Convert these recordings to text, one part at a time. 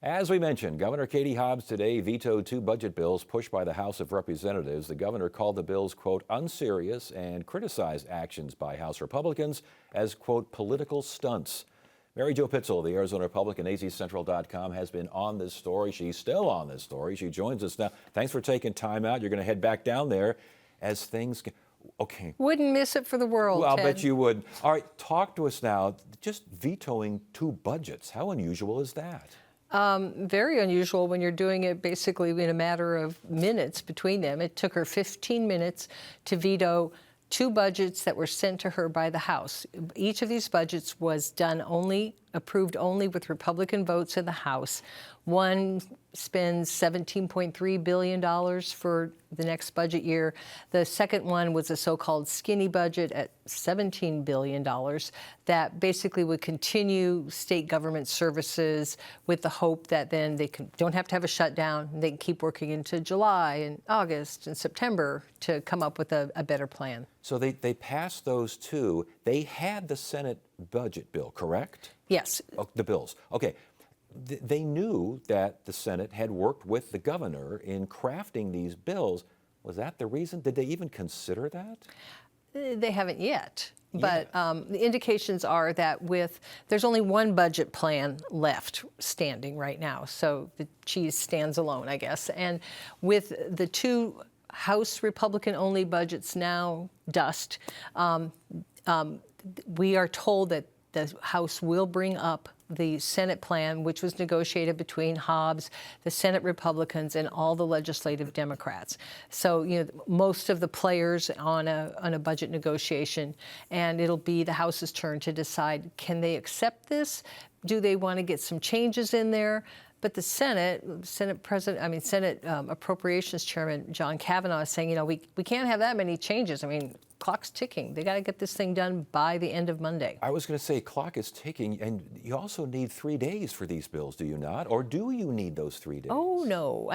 As we mentioned, Governor Katie Hobbs today vetoed two budget bills pushed by the House of Representatives. The governor called the bills, quote, unserious and criticized actions by House Republicans as, quote, political stunts. Mary Jo Pitzel, the Arizona Republican, azcentral.com, has been on this story. She's still on this story. She joins us now. Thanks for taking time out. You're going to head back down there as things get... Okay. Wouldn't miss it for the world, Well, I'll Ted. bet you would. All right, talk to us now. Just vetoing two budgets. How unusual is that? Very unusual when you're doing it basically in a matter of minutes between them. It took her 15 minutes to veto two budgets that were sent to her by the House. Each of these budgets was approved only with Republican votes in the House. One spends $17.3 billion for the next budget year. The second one was a so-called skinny budget at $17 billion that basically would continue state government services with the hope that then they don't have to have a shutdown. They can keep working into July and August and September to come up with a better plan. So they passed those two. They had the Senate budget bill, correct? Yes. Oh, the bills. Okay. They knew that the Senate had worked with the governor in crafting these bills. Was that the reason? Did they even consider that? They haven't yet. But the indications are that there's only one budget plan left standing right now. So the cheese stands alone, I guess. And with the two House Republican-only budgets now dust, we are told that the House will bring up the Senate plan, which was negotiated between Hobbs, the Senate Republicans, and all the legislative Democrats. So, most of the players on a budget negotiation, and it'll be the House's turn to decide, can they accept this? Do they want to get some changes in there? But the Senate Appropriations Chairman John Kavanaugh is saying, we can't have that many changes. Clock's ticking. They got to get this thing done by the end of Monday. I was going to say, clock is ticking, and you also need 3 days for these bills, do you not? Or do you need those 3 days? Oh, no.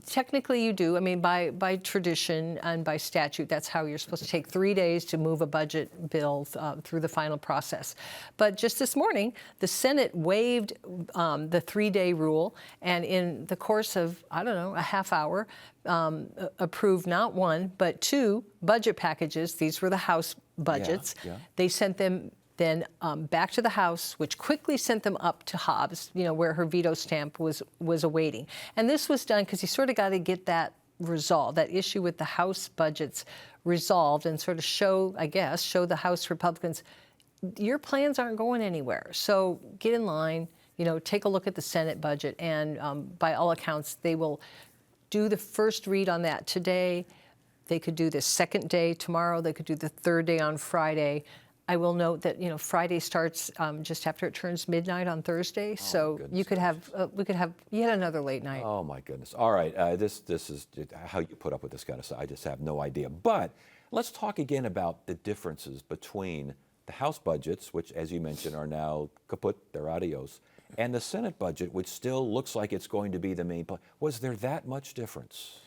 Technically you do. By tradition and by statute, that's how you're supposed to take 3 days to move a budget bill through the final process. But just this morning, the Senate waived the 3-day rule, and in the course of, a half hour, approved not one, but two budget packages. These were the House budgets. Yeah. They sent them then back to the House, which quickly sent them up to Hobbs, where her veto stamp was awaiting. And this was done because you sort of got to get that resolved, that issue with the House budgets resolved, and sort of show the House Republicans, your plans aren't going anywhere. So get in line, take a look at the Senate budget, and by all accounts, they will do the first read on that today. They could do the second day tomorrow. They could do the third day on Friday. I will note that Friday starts just after it turns midnight on Thursday, so we could have yet another late night. Oh my goodness! All right, this is how you put up with this kind of stuff. I just have no idea. But let's talk again about the differences between the House budgets, which, as you mentioned, are now kaput, they're adios, and the Senate budget, which still looks like it's going to be the main plan. Was there that much difference?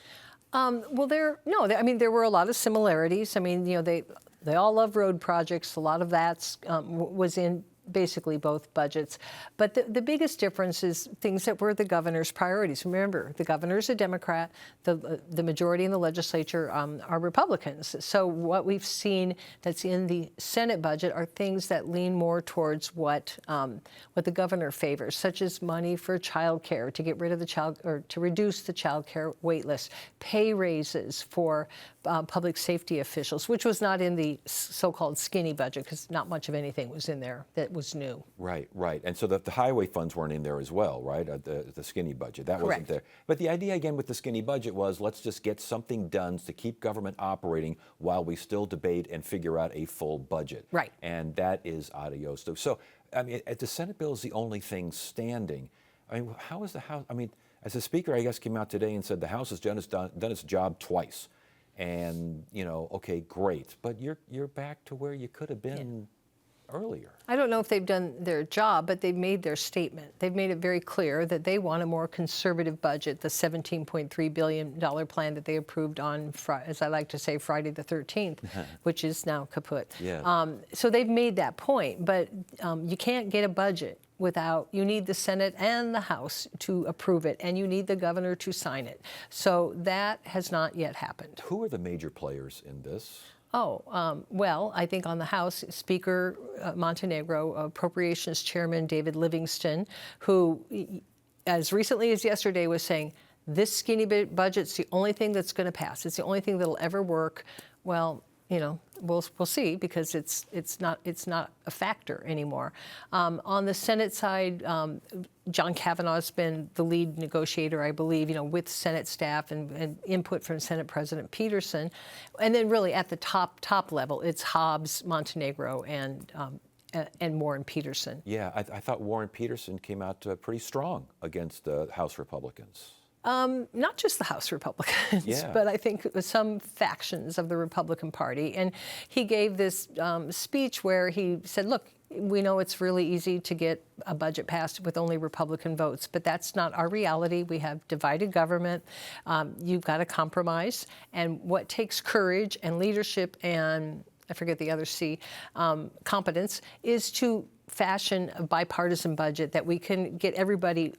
There were a lot of similarities. They all love road projects. A lot of that was in basically both budgets. But the biggest difference is things that were the governor's priorities. Remember, the governor's a Democrat. The majority in the legislature are Republicans. So what we've seen that's in the Senate budget are things that lean more towards what the governor favors, such as money for child care, to get rid of to reduce the child care wait list, pay raises for public safety officials, which was not in the so-called skinny budget, because not much of anything was in there that was new. Right. And so the highway funds weren't in there as well, right? The skinny budget, that wasn't there. But the idea again with the skinny budget was, let's just get something done to keep government operating while we still debate and figure out a full budget. Right. And that is adios. So, the Senate bill is the only thing standing. How is the House? As the Speaker, I guess, came out today and said the House has done its job twice. And, okay, great. But you're back to where you could have been earlier. I don't know if they've done their job, but they've made their statement. They've made it very clear that they want a more conservative budget, the $17.3 billion plan that they approved on, as I like to say, Friday the 13th, which is now kaput. Yeah. So they've made that point, but you can't get a budget you need the Senate and the House to approve it, and you need the governor to sign it. So that has not yet happened. Who are the major players in this? Well, I think on the House, Speaker Montenegro, Appropriations Chairman David Livingston, who as recently as yesterday was saying, this skinny budget's the only thing that's going to pass. It's the only thing that'll ever work. Well, you know, we'll see, because it's not a factor anymore. On the Senate side, John Kavanaugh's been the lead negotiator, I believe, you know, with Senate staff and input from Senate President Peterson, and then really at the top level, it's Hobbs, Montenegro, and Warren Peterson. Yeah, I thought Warren Peterson came out pretty strong against the House Republicans. Not just the House Republicans, Yeah. but I think some factions of the Republican Party. And he gave this speech where he said, look, we know it's really easy to get a budget passed with only Republican votes, but that's not our reality. We have divided government. You've got to compromise. And what takes courage and leadership and, I forget the other C, competence, is to fashion a bipartisan budget that we can get everybody,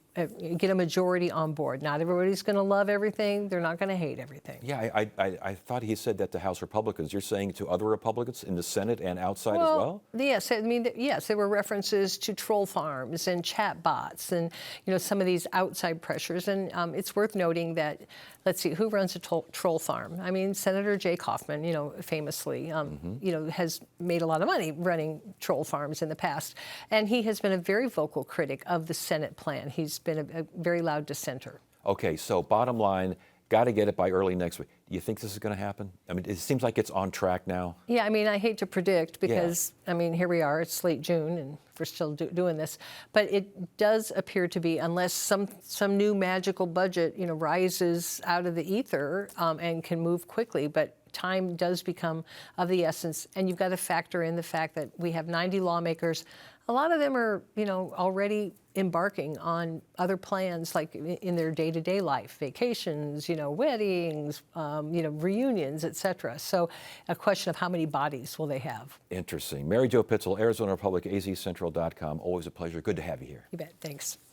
get a majority on board. Not everybody's going to love everything. They're not going to hate everything. Yeah, I thought he said that to House Republicans. You're saying to other Republicans in the Senate and outside as well? Yes, I mean, yes, there were references to troll farms and chat bots and, you know, some of these outside pressures. And it's worth noting that, let's see, who runs a troll farm? I mean, Senator Jay Kaufman, you know, famously, you know, has made a lot of money running troll farms in the past. And he has been a very vocal critic of the Senate plan. He's been a very loud dissenter. Okay, so bottom line, got to get it by early next week. Do you think this is going to happen? I mean, it seems like it's on track now. Yeah, I mean, I hate to predict because, I mean, here we are, it's late June and we're still doing this. But it does appear to be, unless some new magical budget, you know, rises out of the ether and can move quickly. But time does become of the essence. And you've got to factor in the fact that we have 90 lawmakers. A lot of them are, you know, already embarking on other plans, like in their day-to-day life, vacations, you know, weddings, you know, reunions, et cetera. So a question of how many bodies will they have. Interesting. Mary Jo Pitzel, Arizona Republic, azcentral.com. Always a pleasure. Good to have you here. You bet. Thanks.